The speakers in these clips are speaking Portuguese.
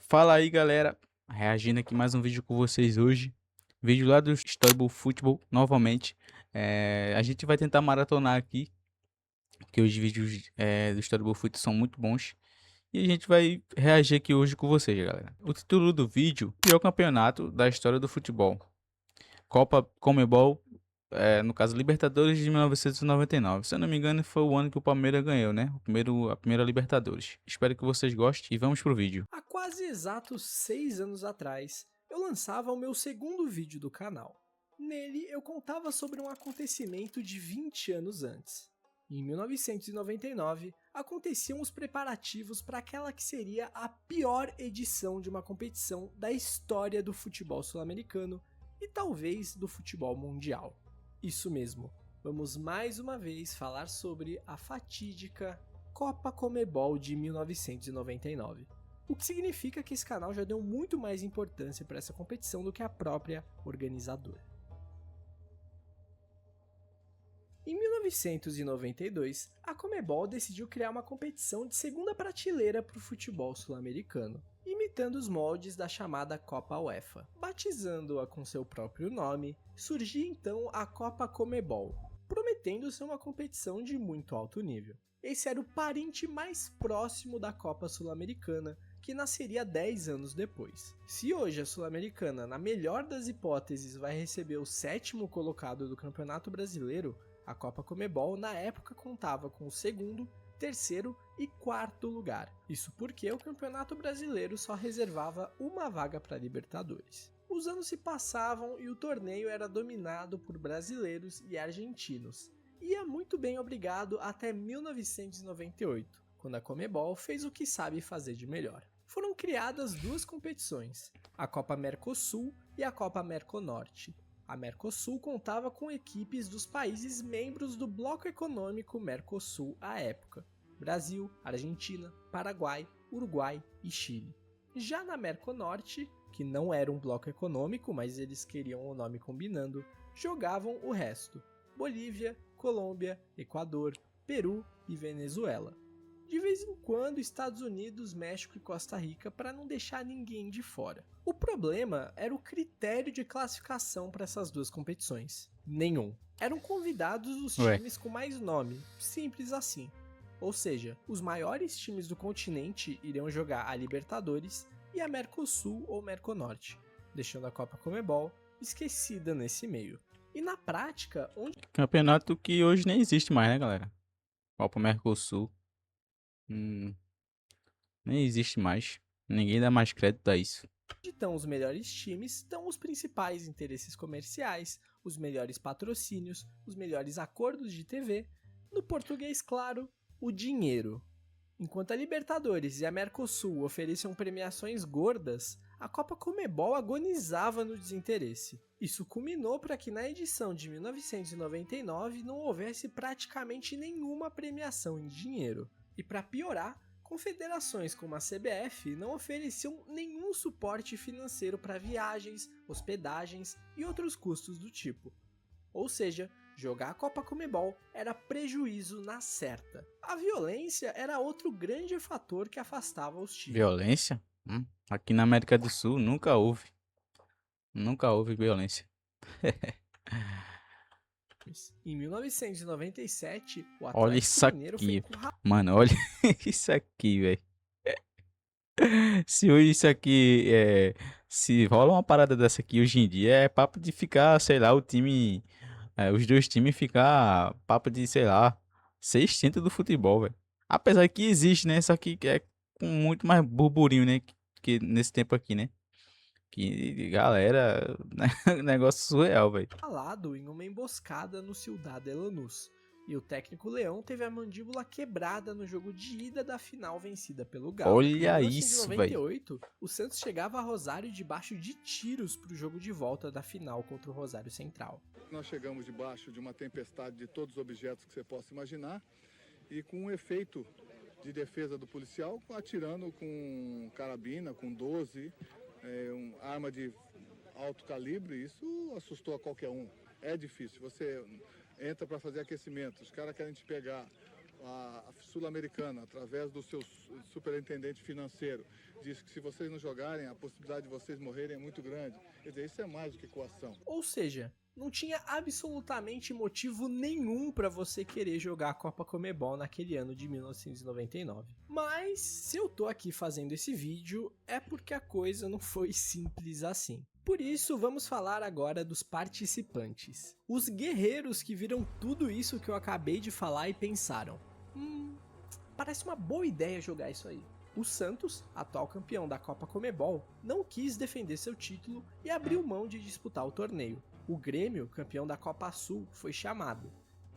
Fala aí, galera. Reagindo aqui mais um vídeo com vocês hoje. Vídeo lá do Storybook Futebol, novamente. A gente vai tentar maratonar aqui, porque os vídeos do Storybook Futebol são muito bons. E a gente vai reagir aqui hoje com vocês, galera. O título do vídeo é o campeonato da história do futebol. Copa Comebol, no caso Libertadores de 1999. Se eu não me engano, foi o ano que o Palmeiras ganhou, né? A primeira Libertadores. Espero que vocês gostem e vamos pro vídeo. Há quase exatos 6 anos atrás, eu lançava o meu segundo vídeo do canal. Nele, eu contava sobre um acontecimento de 20 anos antes. Em 1999, aconteciam os preparativos para aquela que seria a pior edição de uma competição da história do futebol sul-americano e talvez do futebol mundial. Isso mesmo, vamos mais uma vez falar sobre a fatídica Copa Comebol de 1999. O que significa que esse canal já deu muito mais importância para essa competição do que a própria organizadora. Em 1992, a Comebol decidiu criar uma competição de segunda prateleira para o futebol sul-americano, imitando os moldes da chamada Copa UEFA. Batizando-a com seu próprio nome, surgiu então a Copa Comebol, prometendo ser uma competição de muito alto nível. Esse era o parente mais próximo da Copa Sul-Americana, que nasceria 10 anos depois. Se hoje a Sul-Americana, na melhor das hipóteses, vai receber o 7º colocado do Campeonato Brasileiro, a Copa Comebol na época contava com o 2º, 3º e 4º lugar. Isso porque o Campeonato Brasileiro só reservava uma vaga para Libertadores. Os anos se passavam e o torneio era dominado por brasileiros e argentinos. Ia muito bem obrigado até 1998, quando a Comebol fez o que sabe fazer de melhor. Foram criadas duas competições, a Copa Mercosul e a Copa Merconorte. A Mercosul contava com equipes dos países membros do Bloco Econômico Mercosul à época: Brasil, Argentina, Paraguai, Uruguai e Chile. Já na Merconorte, que não era um bloco econômico, mas eles queriam o nome combinando, jogavam o resto: Bolívia, Colômbia, Equador, Peru e Venezuela. De vez em quando, Estados Unidos, México e Costa Rica, para não deixar ninguém de fora. O problema era o critério de classificação para essas duas competições. Nenhum. Eram convidados os Ué, times com mais nome, simples assim. Ou seja, os maiores times do continente iriam jogar a Libertadores e a Mercosul ou Merconorte, deixando a Copa Comebol esquecida nesse meio. E na prática, onde campeonato que hoje nem existe mais, né, galera? Copa Mercosul. Hum, Nem existe mais. Ninguém dá mais crédito a isso. estão os melhores times, estão os principais interesses comerciais, os melhores patrocínios, os melhores acordos de TV. No português, claro, o dinheiro. Enquanto a Libertadores e a Mercosul ofereciam premiações gordas, a Copa Comebol agonizava no desinteresse. Isso culminou para que na edição de 1999 não houvesse praticamente nenhuma premiação em dinheiro. E para piorar, confederações como a CBF não ofereciam nenhum suporte financeiro para viagens, hospedagens e outros custos do tipo. Ou seja, jogar a Copa Comebol era prejuízo na certa. A violência era outro grande fator que afastava os times. Violência? Aqui na América do Sul nunca houve. Nunca houve violência. Em 1997, o Olha Atlético isso Mineiro foi aqui. encurralado Mano, olha isso aqui, velho. Se hoje isso aqui é. Se rola uma parada dessa aqui hoje em dia, é papo de ficar, sei lá, o time. Os dois times ficar papo de, sei lá, ser extinto do futebol, velho. Apesar que existe, né? Só que é com muito mais burburinho, né? Que nesse tempo aqui, né? Que galera, negócio surreal, velho. em uma emboscada no Ciudad de Lanús. E o técnico Leão teve a mandíbula quebrada no jogo de ida da final vencida pelo Galo. Em Olha isso, velho. 1998, o Santos chegava a Rosário debaixo de tiros para o jogo de volta da final contra o Rosário Central. Nós chegamos debaixo de uma tempestade de todos os objetos que você possa imaginar e com um efeito de defesa do policial, atirando com carabina, com 12, arma de alto calibre. Isso assustou a qualquer um. É difícil, você entra para fazer aquecimento, os caras querem te pegar a Sul-Americana, através do seu superintendente financeiro, diz que se vocês não jogarem, a possibilidade de vocês morrerem é muito grande. Quer dizer, isso é mais do que coação. Ou seja, não tinha absolutamente motivo nenhum para você querer jogar a Copa Conmebol naquele ano de 1999. Mas se eu tô aqui fazendo esse vídeo, é porque a coisa não foi simples assim. Por isso, vamos falar agora dos participantes. Os guerreiros que viram tudo isso que eu acabei de falar e pensaram: parece uma boa ideia jogar isso aí. O Santos, atual campeão da Copa Conmebol, não quis defender seu título e abriu mão de disputar o torneio. O Grêmio, campeão da Copa Sul, foi chamado,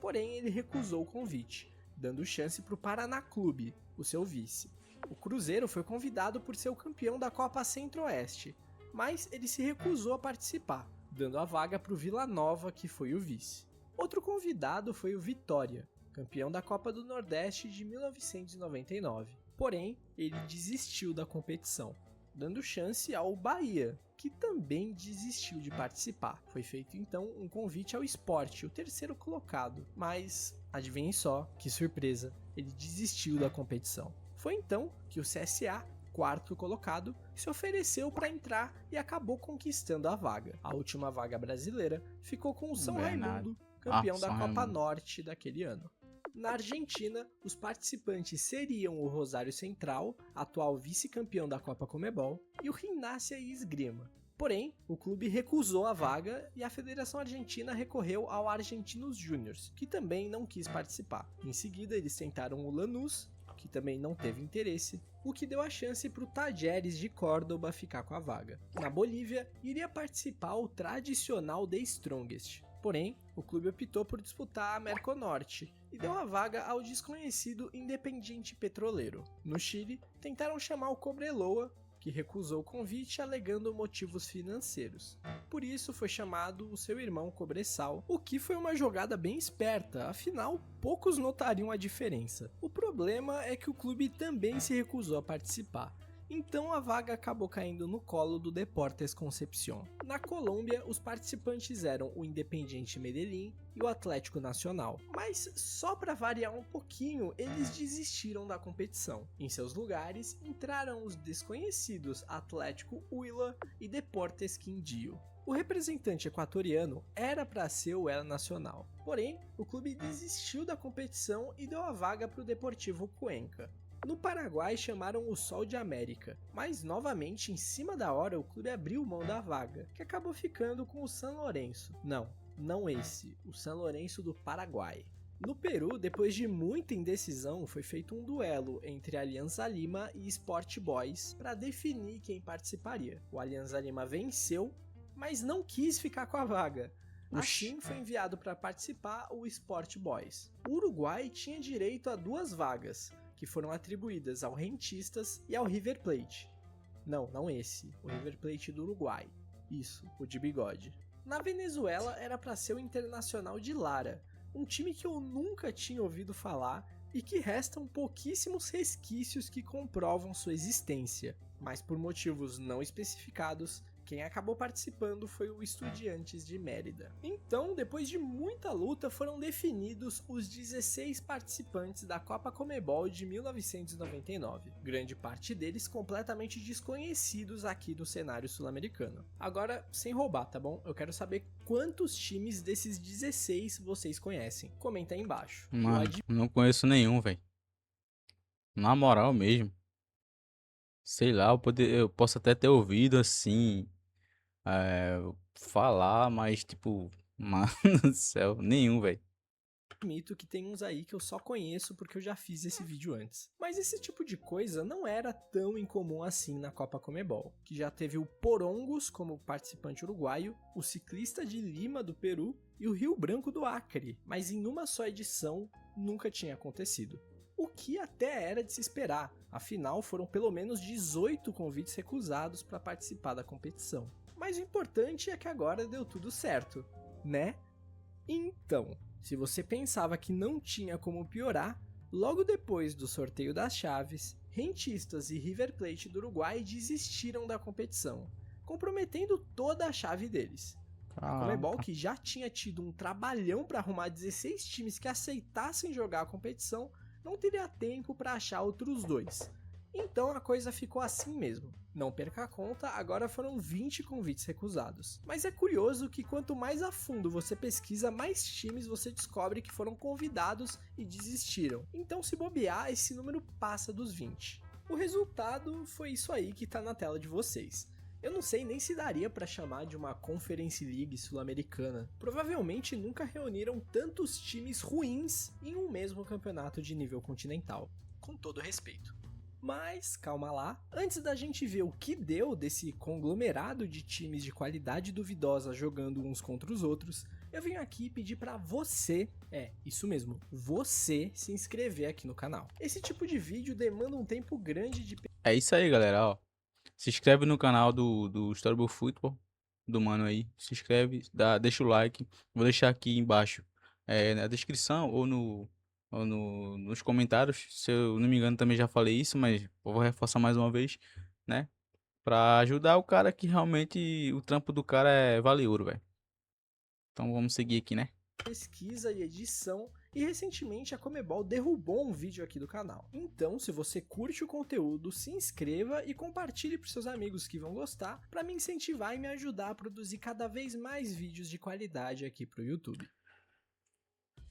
porém ele recusou o convite, dando chance para o Paraná Clube, o seu vice. O Cruzeiro foi convidado por ser o campeão da Copa Centro-Oeste, mas ele se recusou a participar, dando a vaga para o Vila Nova, que foi o vice. Outro convidado foi o Vitória, campeão da Copa do Nordeste de 1999. Porém, ele desistiu da competição, dando chance ao Bahia, que também desistiu de participar. Foi feito então um convite ao Sport, o terceiro colocado, mas adivinhem só, que surpresa, ele desistiu da competição. Foi então que o CSA, quarto colocado, se ofereceu para entrar e acabou conquistando a vaga. A última vaga brasileira ficou com o São Raimundo, campeão da Copa Norte daquele ano. Na Argentina, os participantes seriam o Rosário Central, atual vice-campeão da Copa Conmebol, e o Gimnasia e Esgrima. Porém, o clube recusou a vaga e a Federação Argentina recorreu ao Argentinos Júniors, que também não quis participar. Em seguida, eles tentaram o Lanús, que também não teve interesse, o que deu a chance para o Talleres de Córdoba ficar com a vaga. Na Bolívia, iria participar o tradicional The Strongest. Porém, o clube optou por disputar a Merconorte e deu a vaga ao desconhecido Independiente Petroleiro. No Chile, tentaram chamar o Cobreloa, que recusou o convite alegando motivos financeiros. Por isso foi chamado o seu irmão Cobressal, o que foi uma jogada bem esperta, afinal poucos notariam a diferença. O problema é que o clube também se recusou a participar. Então a vaga acabou caindo no colo do Deportes Concepción. Na Colômbia, os participantes eram o Independiente Medellín e o Atlético Nacional. Mas só para variar um pouquinho, eles desistiram da competição. Em seus lugares, entraram os desconhecidos Atlético Huila e Deportes Quindío. O representante equatoriano era para ser o El Nacional. Porém, o clube desistiu da competição e deu a vaga para o Deportivo Cuenca. No Paraguai chamaram o Sol de América, mas novamente em cima da hora o clube abriu mão da vaga, que acabou ficando com o San Lorenzo. Não esse, o San Lorenzo do Paraguai. No Peru, depois de muita indecisão, foi feito um duelo entre Alianza Lima e Sport Boys para definir quem participaria. O Alianza Lima venceu, mas não quis ficar com a vaga. Assim foi enviado para participar o Sport Boys. O Uruguai tinha direito a 2 vagas, que foram atribuídas ao Rentistas e ao River Plate. Não esse, o River Plate do Uruguai. Isso, o de bigode. Na Venezuela era para ser o Internacional de Lara, um time que eu nunca tinha ouvido falar e que restam pouquíssimos resquícios que comprovam sua existência, mas por motivos não especificados, quem acabou participando foi o Estudiantes de Mérida. Então, depois de muita luta, foram definidos os 16 participantes da Copa Conmebol de 1999, grande parte deles completamente desconhecidos aqui do cenário sul-americano. Agora, sem roubar, tá bom? Eu quero saber quantos times desses 16 vocês conhecem. Comenta aí embaixo. Mano, não conheço nenhum, velho. Na moral mesmo. Sei lá, eu posso até ter ouvido assim, falar, mas tipo, mano do céu, nenhum, velho. Admito que tem uns aí que eu só conheço porque eu já fiz esse vídeo antes. Mas esse tipo de coisa não era tão incomum assim na Copa Conmebol, que já teve o Porongos como participante uruguaio, o Ciclista de Lima do Peru e o Rio Branco do Acre, mas em uma só edição nunca tinha acontecido. O que até era de se esperar, afinal foram pelo menos 18 convites recusados para participar da competição. Mas o importante é que agora deu tudo certo, né? Então, se você pensava que não tinha como piorar, logo depois do sorteio das chaves, Rentistas e River Plate do Uruguai desistiram da competição, comprometendo toda a chave deles. A Conmebol, que já tinha tido um trabalhão para arrumar 16 times que aceitassem jogar a competição, não teria tempo para achar outros 2. Então a coisa ficou assim mesmo. Não perca a conta, agora foram 20 convites recusados. Mas é curioso que quanto mais a fundo você pesquisa, mais times você descobre que foram convidados e desistiram. Então, se bobear, esse número passa dos 20. O resultado foi isso aí que tá na tela de vocês. Eu não sei nem se daria para chamar de uma Conference League sul-americana. Provavelmente nunca reuniram tantos times ruins em um mesmo campeonato de nível continental. Com todo respeito. Mas, calma lá, antes da gente ver o que deu desse conglomerado de times de qualidade duvidosa jogando uns contra os outros, eu venho aqui pedir pra você, isso mesmo, você se inscrever aqui no canal. Esse tipo de vídeo demanda um tempo grande de... É isso aí, galera, ó. Se inscreve no canal do Storybook Football, do mano aí. Se inscreve, deixa o like. Vou deixar aqui embaixo, na descrição ou nos comentários. Se eu não me engano, também já falei isso, mas eu vou reforçar mais uma vez, né? Pra ajudar o cara que realmente o trampo do cara vale ouro, velho. Então vamos seguir aqui, né? pesquisa e edição, e recentemente a Comebol derrubou um vídeo aqui do canal. Então, se você curte o conteúdo, se inscreva e compartilhe para seus amigos que vão gostar, para me incentivar e me ajudar a produzir cada vez mais vídeos de qualidade aqui pro YouTube.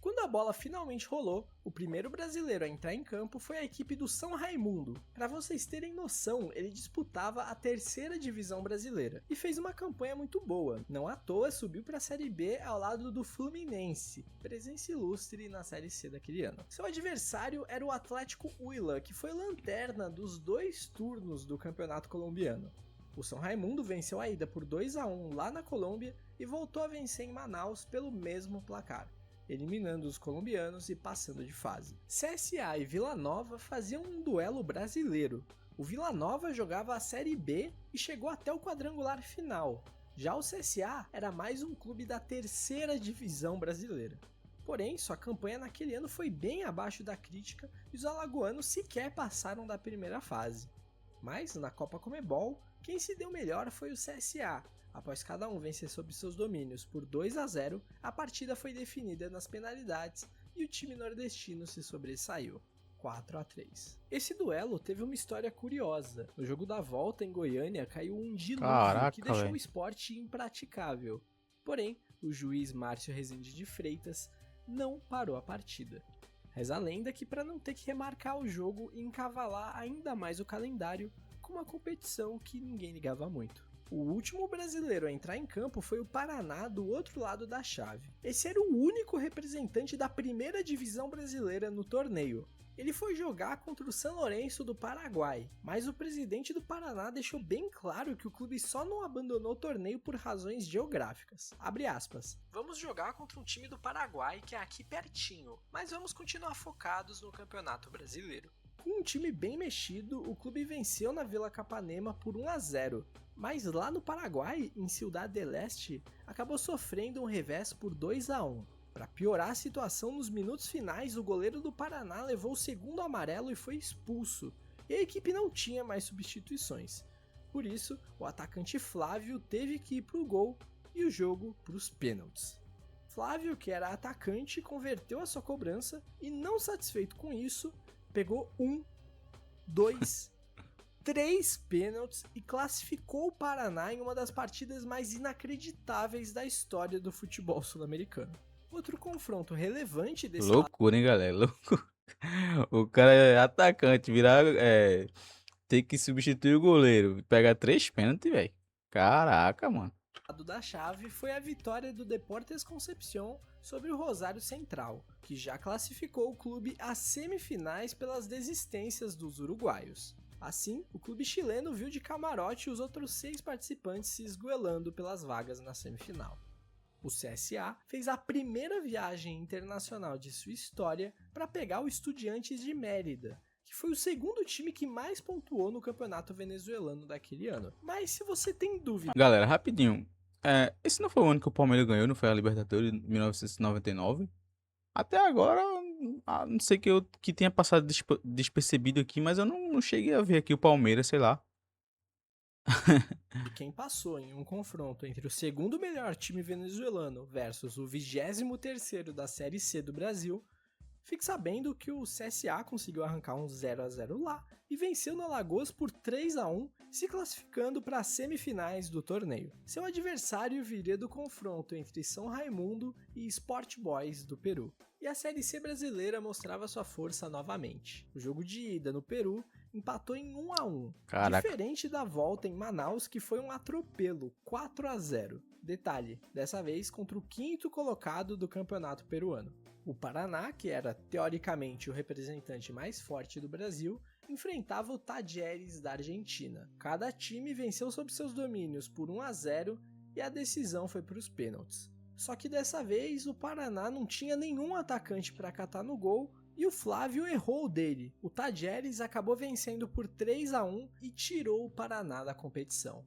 Quando a bola finalmente rolou, o primeiro brasileiro a entrar em campo foi a equipe do São Raimundo. Para vocês terem noção, ele disputava a terceira divisão brasileira e fez uma campanha muito boa. Não à toa subiu para a Série B ao lado do Fluminense, presença ilustre na Série C daquele ano. Seu adversário era o Atlético Huila, que foi lanterna dos 2 turnos do campeonato colombiano. O São Raimundo venceu a ida por 2-1 lá na Colômbia e voltou a vencer em Manaus pelo mesmo placar, eliminando os colombianos e passando de fase. CSA e Vila Nova faziam um duelo brasileiro. O Vila Nova jogava a Série B e chegou até o quadrangular final. Já o CSA era mais um clube da terceira divisão brasileira. Porém, sua campanha naquele ano foi bem abaixo da crítica e os alagoanos sequer passaram da primeira fase. Mas, na Copa Comebol, quem se deu melhor foi o CSA. Após cada um vencer sob seus domínios por 2-0, a partida foi definida nas penalidades e o time nordestino se sobressaiu, 4-3. Esse duelo teve uma história curiosa. No jogo da volta em Goiânia caiu um dilúvio que deixou o esporte impraticável. Porém, o juiz Márcio Rezende de Freitas não parou a partida. Reza a lenda que para não ter que remarcar o jogo e encavalar ainda mais o calendário com uma competição que ninguém ligava muito. O último brasileiro a entrar em campo foi o Paraná do outro lado da chave. Esse era o único representante da primeira divisão brasileira no torneio. Ele foi jogar contra o São Lourenço do Paraguai, mas o presidente do Paraná deixou bem claro que o clube só não abandonou o torneio por razões geográficas. Abre aspas. Vamos jogar contra um time do Paraguai que é aqui pertinho, mas vamos continuar focados no Campeonato Brasileiro. Com um time bem mexido, o clube venceu na Vila Capanema por 1-0, mas lá no Paraguai, em Ciudad del Este, acabou sofrendo um revés por 2-1. Para piorar a situação, nos minutos finais, o goleiro do Paraná levou o segundo amarelo e foi expulso, e a equipe não tinha mais substituições. Por isso, o atacante Flávio teve que ir para o gol e o jogo para os pênaltis. Flávio, que era atacante, converteu a sua cobrança e, não satisfeito com isso, pegou 3 pênaltis e classificou o Paraná em uma das partidas mais inacreditáveis da história do futebol sul-americano. Outro confronto relevante desse Loucura, hein, galera? Loucura. O cara é atacante, virar. Ter que substituir o goleiro. Pegar 3 pênaltis, velho. Caraca, mano. lado da chave foi a vitória do Deportes Concepción sobre o Rosário Central, que já classificou o clube às semifinais pelas desistências dos uruguaios. Assim, o clube chileno viu de camarote os outros 6 participantes se esgoelando pelas vagas na semifinal. O CSA fez a primeira viagem internacional de sua história para pegar o Estudiantes de Mérida, que foi o segundo time que mais pontuou no campeonato venezuelano daquele ano. Mas se você tem dúvida... Galera, rapidinho. Esse não foi o ano que o Palmeiras ganhou, não foi a Libertadores de 1999? Até agora, não sei que tenha passado despercebido aqui, mas eu não cheguei a ver aqui o Palmeiras, sei lá. E quem passou em um confronto entre o segundo melhor time venezuelano versus o 23º da Série C do Brasil Fique sabendo que o CSA conseguiu arrancar um 0-0 lá e venceu no Alagoas por 3-1, se classificando para as semifinais do torneio. Seu adversário viria do confronto entre São Raimundo e Sport Boys do Peru. E a Série C brasileira mostrava sua força novamente. O jogo de ida no Peru empatou em 1-1, Caraca. diferente da volta em Manaus, que foi um atropelo, 4-0. Detalhe, dessa vez contra o quinto colocado do campeonato peruano. O Paraná, que era teoricamente o representante mais forte do Brasil, enfrentava o Talleres da Argentina. Cada time venceu sob seus domínios por 1-0 e a decisão foi para os pênaltis. Só que dessa vez o Paraná não tinha nenhum atacante para catar no gol e o Flávio errou o dele. O Talleres acabou vencendo por 3-1 e tirou o Paraná da competição.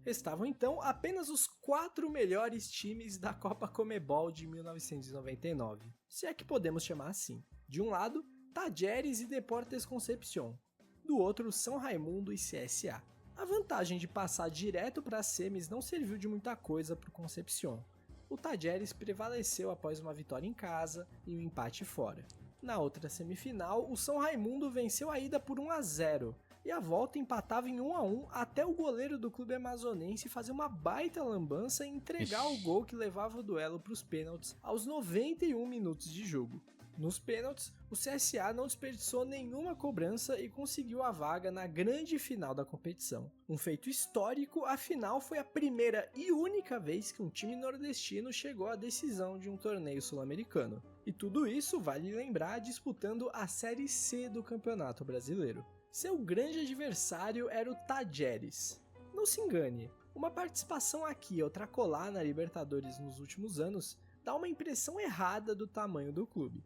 Restavam então apenas os 4 melhores times da Copa Comebol de 1999, se é que podemos chamar assim. De um lado, Talleres e Deportes Concepción, do outro, São Raimundo e CSA. A vantagem de passar direto para as semis não serviu de muita coisa para o Concepción. O Talleres prevaleceu após uma vitória em casa e um empate fora. Na outra semifinal, o São Raimundo venceu a ida por 1-0, e a volta empatava em 1-1 até o goleiro do clube amazonense fazer uma baita lambança e entregar o gol que levava o duelo para os pênaltis aos 91 minutos de jogo. Nos pênaltis, o CSA não desperdiçou nenhuma cobrança e conseguiu a vaga na grande final da competição. Um feito histórico, afinal foi a primeira e única vez que um time nordestino chegou à decisão de um torneio sul-americano. E tudo isso, vale lembrar, disputando a Série C do Campeonato Brasileiro. Seu grande adversário era o Talleres. Não se engane, uma participação aqui e outra colar na Libertadores nos últimos anos dá uma impressão errada do tamanho do clube.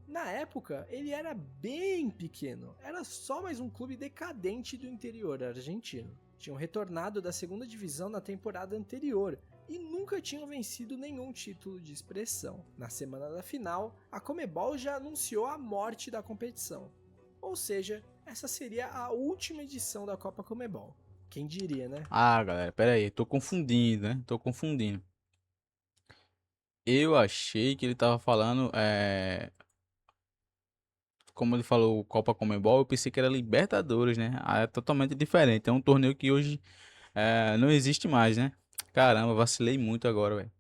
Na época, ele era bem pequeno, era só mais um clube decadente do interior argentino. Tinham retornado da segunda divisão na temporada anterior e nunca tinham vencido nenhum título de expressão. Na semana da final, a Comebol já anunciou a morte da competição. Ou seja, essa seria a última edição da Copa Comebol. Quem diria, né? Ah, galera, pera aí, tô confundindo, né? Tô confundindo. Eu achei que ele tava falando, como ele falou, Copa Comebol, eu pensei que era Libertadores, né? Ah, é totalmente diferente. É um torneio que hoje não existe mais, né? Caramba, vacilei muito agora, velho.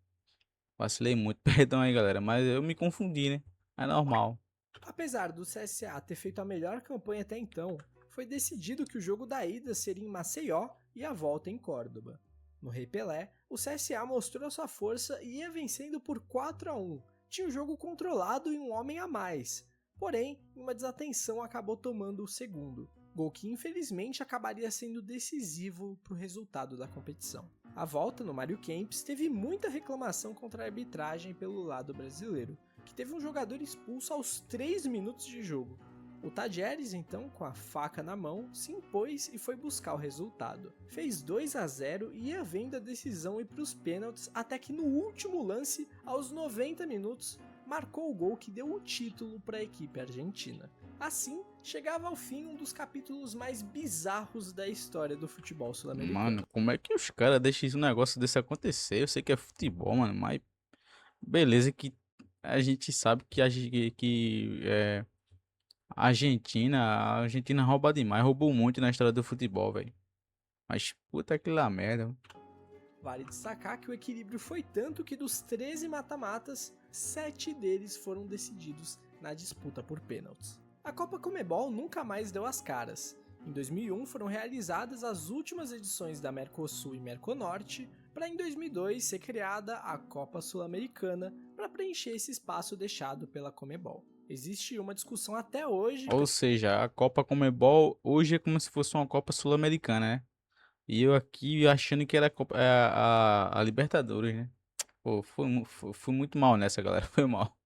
Vacilei muito. Perdão aí, galera, mas eu me confundi, né? É normal. Apesar do CSA ter feito a melhor campanha até então, foi decidido que o jogo da ida seria em Maceió e a volta em Córdoba. No Rei Pelé, o CSA mostrou sua força e ia vencendo por 4-1. Tinha o jogo controlado e um homem a mais. Porém, em uma desatenção acabou tomando o segundo, gol que infelizmente acabaria sendo decisivo para o resultado da competição. A volta no Mário Kempes teve muita reclamação contra a arbitragem pelo lado brasileiro, que teve um jogador expulso aos 3 minutos de jogo. O Talleres, então, com a faca na mão, se impôs e foi buscar o resultado. Fez 2-0 e ia vendo a decisão ir para os pênaltis até que no último lance, aos 90 minutos, marcou o gol que deu o título para a equipe argentina. Assim, chegava ao fim um dos capítulos mais bizarros da história do futebol sul-americano. Mano, como é que os caras deixam um negócio desse acontecer? Eu sei que é futebol, mano, mas beleza que a gente sabe que a Argentina rouba demais, roubou muito na história do futebol, velho. Mas puta que lá merda. Vale destacar que o equilíbrio foi tanto que dos 13 mata-matas, 7 deles foram decididos na disputa por pênaltis. A Copa Comebol nunca mais deu as caras. Em 2001 foram realizadas as últimas edições da Mercosul e Merconorte, para em 2002 ser criada a Copa Sul-Americana para preencher esse espaço deixado pela Comebol. Existe uma discussão até hoje. Ou seja, a Copa Comebol hoje é como se fosse uma Copa Sul-Americana, né? E eu aqui achando que era a Libertadores, né? Pô, fui muito mal nessa, galera. Foi mal.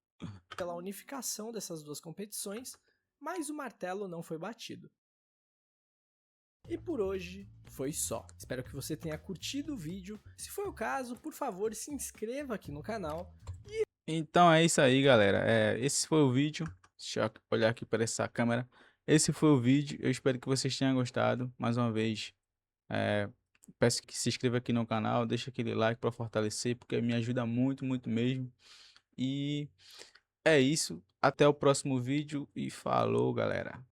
Pela unificação dessas duas competições, mas o martelo não foi batido. E por hoje foi só. Espero que você tenha curtido o vídeo. Se foi o caso, por favor, se inscreva aqui no canal. Então é isso aí, galera. Esse foi o vídeo. Deixa eu olhar aqui para essa câmera. Esse foi o vídeo. Eu espero que vocês tenham gostado. Mais uma vez, é, peço que se inscreva aqui no canal. Deixa aquele like para fortalecer, porque me ajuda muito, muito mesmo. E É isso, até o próximo vídeo e falou, galera.